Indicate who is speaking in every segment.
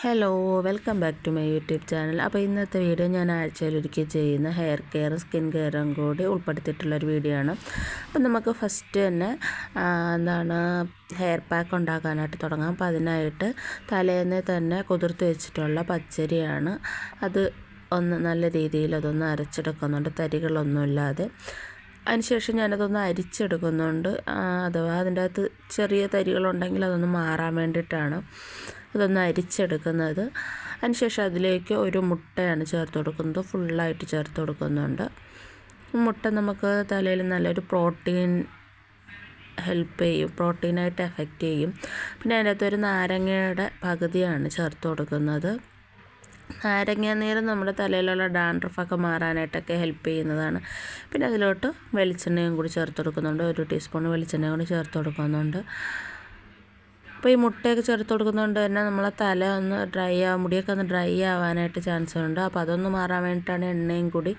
Speaker 1: Hello, welcome back to my YouTube channel. അപ്പോൾ ഇന്നത്തെ video ഞാൻ ആഴ്ചയിലൊരിക്കൽ ചെയ്യുന്ന ഹെയർ കെയർ സ്കിൻ കെയറും കൂടി ഉൾപ്പെടുത്തിയിട്ടുള്ളൊരു വീഡിയോ ആണ്. അപ്പം നമുക്ക് ഫസ്റ്റ് തന്നെ ഹെയർ പാക്ക് ഉണ്ടാക്കാനായിട്ട് തുടങ്ങാം. അപ്പോൾ അതിനായിട്ട് തലേന്ന് തന്നെ കുതിർത്ത് വെച്ചിട്ടുള്ള പച്ചരിയാണ്. അത് നല്ല രീതിയിൽ അതൊന്ന് അരച്ചെടുക്കുന്നുണ്ട്, തരികളൊന്നുമില്ലാതെ. അതിനുശേഷം ഞാനതൊന്ന് അരിച്ചെടുക്കുന്നുണ്ട്. അഥവാ അതിൻ്റെ അകത്ത് ചെറിയ തരികളുണ്ടെങ്കിൽ അതൊന്ന് മാറാൻ വേണ്ടിയിട്ടാണ് അതൊന്ന് അരിച്ചെടുക്കുന്നത്. അതിനുശേഷം അതിലേക്ക് ഒരു മുട്ടയാണ് ചേർത്ത് കൊടുക്കുന്നത്, ഫുള്ളായിട്ട് ചേർത്ത് കൊടുക്കുന്നുണ്ട്. മുട്ട നമുക്ക് തലയിൽ നല്ലൊരു ഹെൽപ്പ് ചെയ്യും, പ്രോട്ടീനായിട്ട് എഫക്റ്റ് ചെയ്യും. പിന്നെ അതിൻ്റെ അകത്തൊരു നാരങ്ങയുടെ പകുതിയാണ് ചേർത്ത് കൊടുക്കുന്നത്. നാരങ്ങ നീര് നമ്മുടെ തലയിലുള്ള ഡാൻഡ്രഫൊക്കെ മാറാനായിട്ടൊക്കെ ഹെൽപ്പ് ചെയ്യുന്നതാണ്. പിന്നെ അതിലോട്ട് വെളിച്ചെണ്ണയും കൂടി ചേർത്ത് കൊടുക്കുന്നുണ്ട്, 1 ടീസ്പൂൺ വെളിച്ചെണ്ണയും കൂടി ചേർത്ത് കൊടുക്കുന്നുണ്ട്. അപ്പോൾ ഈ മുട്ടയൊക്കെ ചേർത്ത് കൊടുക്കുന്നതുകൊണ്ട് തന്നെ നമ്മളെ തല ഒന്ന് മുടിയൊക്കെ ഒന്ന് ഡ്രൈ ആവാനായിട്ട് ചാൻസ് ഉണ്ട്. അപ്പോൾ അതൊന്ന് മാറാൻ വേണ്ടിയിട്ടാണ് എണ്ണയും കൂടി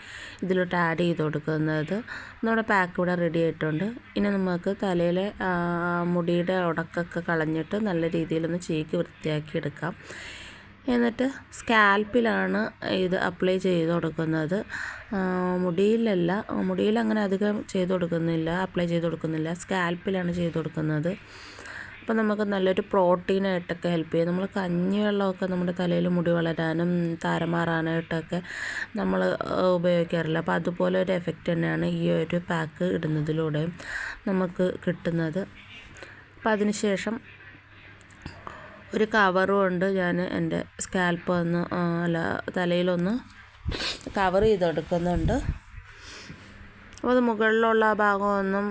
Speaker 1: ഇതിലോട്ട് ആഡ് ചെയ്ത് കൊടുക്കുന്നത്. നമ്മുടെ പാക്ക് ഇവിടെ റെഡി ആയിട്ടുണ്ട്. ഇനി നമുക്ക് തലയിലെ മുടിയുടെ ഉടക്കൊക്കെ കളഞ്ഞിട്ട് നല്ല രീതിയിലൊന്ന് ചീക്കി വൃത്തിയാക്കി എടുക്കാം. എന്നിട്ട് സ്കാൽപ്പിലാണ് ഇത് അപ്ലൈ ചെയ്ത് കൊടുക്കുന്നത്, മുടിയിലങ്ങനെ അധികം അപ്ലൈ ചെയ്ത് കൊടുക്കുന്നില്ല, സ്കാൽപ്പിലാണ് ചെയ്ത് കൊടുക്കുന്നത്. അപ്പോൾ നമുക്ക് നല്ലൊരു പ്രോട്ടീനായിട്ടൊക്കെ ഹെൽപ്പ് ചെയ്യും. നമ്മൾ കഞ്ഞിവെള്ളമൊക്കെ നമ്മുടെ തലയിൽ മുടി വളരാനും താരം മാറാനായിട്ടൊക്കെ നമ്മൾ ഉപയോഗിക്കാറില്ല. അപ്പോൾ അതുപോലെ ഒരു എഫക്റ്റ് തന്നെയാണ് ഈ ഒരു പാക്ക് ഇടുന്നതിലൂടെ നമുക്ക് കിട്ടുന്നത്. അപ്പോൾ അതിനുശേഷം ഒരു കവറും കൊണ്ട് ഞാൻ എൻ്റെ സ്കാൽപ്പ് തലയിലൊന്ന് കവർ ചെയ്തെടുക്കുന്നുണ്ട്. അപ്പോൾ അത് മുകളിലുള്ള ഭാഗമൊന്നും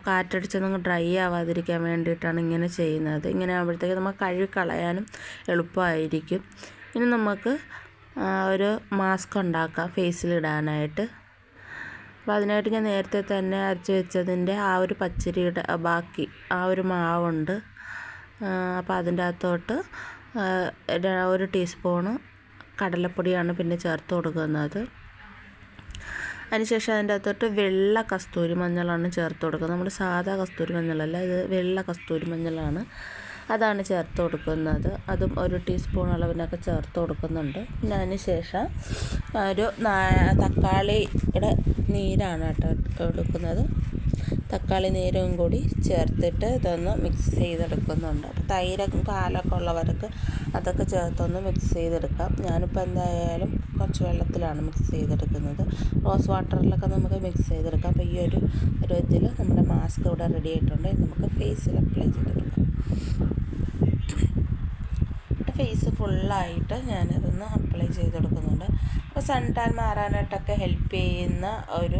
Speaker 1: കാറ്റടിച്ചൊന്നും ഡ്രൈ ആവാതിരിക്കാൻ വേണ്ടിയിട്ടാണ് ഇങ്ങനെ ചെയ്യുന്നത്. ഇങ്ങനെ ആകുമ്പോഴത്തേക്ക് നമുക്ക് കഴുകി കളയാനും എളുപ്പമായിരിക്കും. ഇനി നമുക്ക് ഒരു മാസ്ക് ഉണ്ടാക്കാം ഫേസിലിടാനായിട്ട്. അപ്പോൾ അതിനായിട്ട് ഞാൻ നേരത്തെ തന്നെ അരച്ച് വെച്ചതിൻ്റെ ആ ഒരു പച്ചരിയുടെ ബാക്കി ആ ഒരു മാവുണ്ട്. അപ്പോൾ അതിൻ്റെ അകത്തോട്ട് 1 ടീസ്പൂണ് കടലപ്പൊടിയാണ് പിന്നെ ചേർത്ത് കൊടുക്കുന്നത്. അതിനുശേഷം അതിൻ്റെ അകത്തോട്ട് വെള്ള കസ്തൂരി മഞ്ഞളാണ് ചേർത്ത് കൊടുക്കുന്നത്. നമ്മുടെ സാധാ കസ്തൂരി മഞ്ഞളല്ല, ഇത് വെള്ള കസ്തൂരി മഞ്ഞളാണ്, അതാണ് ചേർത്ത് കൊടുക്കുന്നത്. അതും 1 ടീസ്പൂൺ അളവിനൊക്കെ ചേർത്ത് കൊടുക്കുന്നുണ്ട്. പിന്നെ അതിന് ശേഷം ഒരു തക്കാളിയുടെ നീരാണ് കേട്ടോ എടുക്കുന്നത്. തക്കാളി നീരും കൂടി ചേർത്തിട്ട് ഇതൊന്ന് മിക്സ് ചെയ്തെടുക്കുന്നുണ്ട്. അപ്പോൾ തൈരൊക്കെ പാലൊക്കെ ഉള്ളവർക്ക് അതൊക്കെ ചേർത്തൊന്ന് മിക്സ് ചെയ്തെടുക്കാം. ഞാനിപ്പോൾ എന്തായാലും കുറച്ച് വെള്ളത്തിലാണ് മിക്സ് ചെയ്തെടുക്കുന്നത്. റോസ് വാട്ടറിലൊക്കെ നമുക്ക് മിക്സ് ചെയ്തെടുക്കാം. അപ്പോൾ ഈ ഒരു ഇതിൽ നമ്മുടെ മാസ്ക് ഇവിടെ റെഡി ആയിട്ടുണ്ട്. നമുക്ക് ഫേസിൽ അപ്ലൈ ചെയ്തെടുക്കാം. ഫേസ് ഫുള്ളായിട്ട് ഞാനിതൊന്ന് അപ്ലൈ ചെയ്തെടുക്കുന്നുണ്ട്. അപ്പോൾ സൺ ടാൻ മാറാനായിട്ടൊക്കെ ഹെൽപ്പ് ചെയ്യുന്ന ഒരു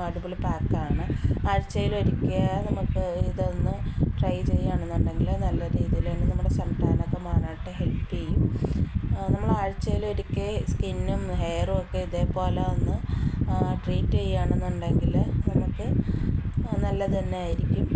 Speaker 1: അടിപൊളി പാക്കാണ്. ആഴ്ചയിലൊരിക്കൽ നമുക്ക് ഇതൊന്ന് ട്രൈ ചെയ്യുകയാണെന്നുണ്ടെങ്കിൽ നല്ല രീതിയിൽ തന്നെ നമ്മുടെ സൺ ടാനൊക്കെ മാറാനായിട്ട് ഹെൽപ്പ് ചെയ്യും. നമ്മൾ ആഴ്ചയിലൊരിക്കൽ സ്കിന്നും ഹെയറും ഒക്കെ ഇതേപോലെ ഒന്ന് ട്രീറ്റ് ചെയ്യുകയാണെന്നുണ്ടെങ്കിൽ നമുക്ക് നല്ലത് തന്നെ ആയിരിക്കും.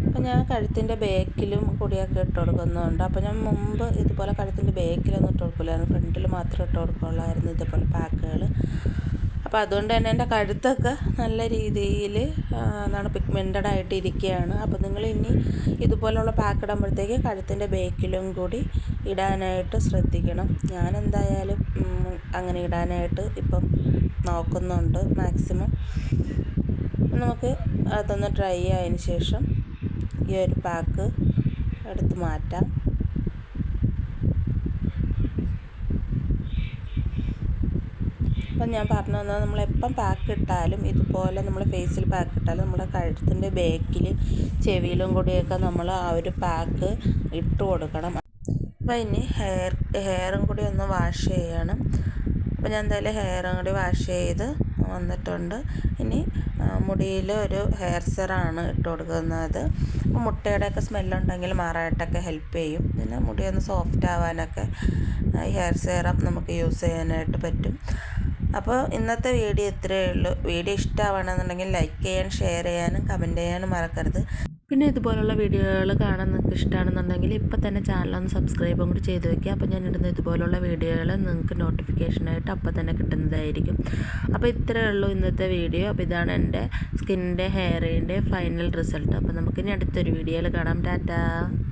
Speaker 1: അപ്പോൾ ഞാൻ കഴുത്തിൻ്റെ ബേക്കിലും കൂടിയൊക്കെ ഇട്ട് കൊടുക്കുന്നുണ്ട്. അപ്പോൾ ഞാൻ മുമ്പ് ഇതുപോലെ കഴുത്തിൻ്റെ ബേക്കിലൊന്നും ഇട്ട് കൊടുക്കില്ലായിരുന്നു, ഫ്രണ്ടിൽ മാത്രമേ ഇട്ട് കൊടുക്കുള്ളായിരുന്നു ഇതുപോലെ പാക്കുകൾ. അപ്പോൾ അതുകൊണ്ട് തന്നെ എൻ്റെ കഴുത്തൊക്കെ നല്ല രീതിയിൽ പിഗ്മെൻറ്റഡ് ആയിട്ട് ഇരിക്കുകയാണ്. അപ്പോൾ നിങ്ങൾ ഇനി ഇതുപോലുള്ള പാക്ക് ഇടുമ്പോഴത്തേക്ക് കഴുത്തിൻ്റെ ബേക്കിലും കൂടി ഇടാനായിട്ട് ശ്രദ്ധിക്കണം. ഞാൻ എന്തായാലും അങ്ങനെ ഇടാനായിട്ട് ഇപ്പം നോക്കുന്നുണ്ട് മാക്സിമം. നമുക്ക് അതൊന്ന് ഡ്രൈ ആയതിന് ശേഷം ഈ ഒരു പാക്ക് എടുത്ത് മാറ്റാം. അപ്പം ഞാൻ പറഞ്ഞു തന്നത്, നമ്മളെപ്പം പാക്ക് ഇട്ടാലും ഇതുപോലെ നമ്മൾ ഫേസിൽ പാക്ക് ഇട്ടാലും നമ്മുടെ കഴുത്തിൻ്റെ ബേക്കിൽ ചെവിയിലും കൂടിയൊക്കെ നമ്മൾ ആ ഒരു പാക്ക് ഇട്ട് കൊടുക്കണം. അപ്പം ഇനി ഹെയറും കൂടി ഒന്ന് വാഷ് ചെയ്യണം. അപ്പോൾ ഞാൻ എന്തായാലും ഹെയറും കൂടി വാഷ് ചെയ്ത് വന്നിട്ടുണ്ട്. ഇനി മുടിയിൽ ഒരു ഹെയർ സെറാണ് ഇട്ട് കൊടുക്കുന്നത്. അപ്പോൾ മുട്ടയുടെയൊക്കെ സ്മെല്ലുണ്ടെങ്കിൽ മാറാനായിട്ടൊക്കെ ഹെൽപ്പ് ചെയ്യും. പിന്നെ മുടിയൊന്ന് സോഫ്റ്റ് ആവാനൊക്കെ ഈ ഹെയർ സെറം നമുക്ക് യൂസ് ചെയ്യാനായിട്ട് പറ്റും. അപ്പോൾ ഇന്നത്തെ വീഡിയോ ഇത്രയേ ഉള്ളൂ. വീഡിയോ ഇഷ്ടമാവുകയാണെന്നുണ്ടെങ്കിൽ ലൈക്ക് ചെയ്യാനും ഷെയർ ചെയ്യാനും കമൻറ്റ് ചെയ്യാനും മറക്കരുത്. പിന്നെ ഇതുപോലുള്ള വീഡിയോകൾ കാണാൻ നിങ്ങൾക്ക് ഇഷ്ടമാണെന്നുണ്ടെങ്കിൽ ഇപ്പോൾ തന്നെ ചാനലൊന്ന് സബ്സ്ക്രൈബും കൂടി ചെയ്ത് വയ്ക്കുക. അപ്പോൾ ഞാൻ ഇടുന്ന ഇതുപോലുള്ള വീഡിയോകൾ നിങ്ങൾക്ക് നോട്ടിഫിക്കേഷനായിട്ട് അപ്പോൾ തന്നെ കിട്ടുന്നതായിരിക്കും. അപ്പോൾ ഇത്രയേ ഉള്ളൂ ഇന്നത്തെ വീഡിയോ. അപ്പോൾ ഇതാണ് എൻ്റെ സ്കിന്നിൻ്റെ ഹെയറിൻ്റെ ഫൈനൽ റിസൾട്ട്. അപ്പോൾ നമുക്കിനി അടുത്തൊരു വീഡിയോയിൽ കാണാം. ടാറ്റാ.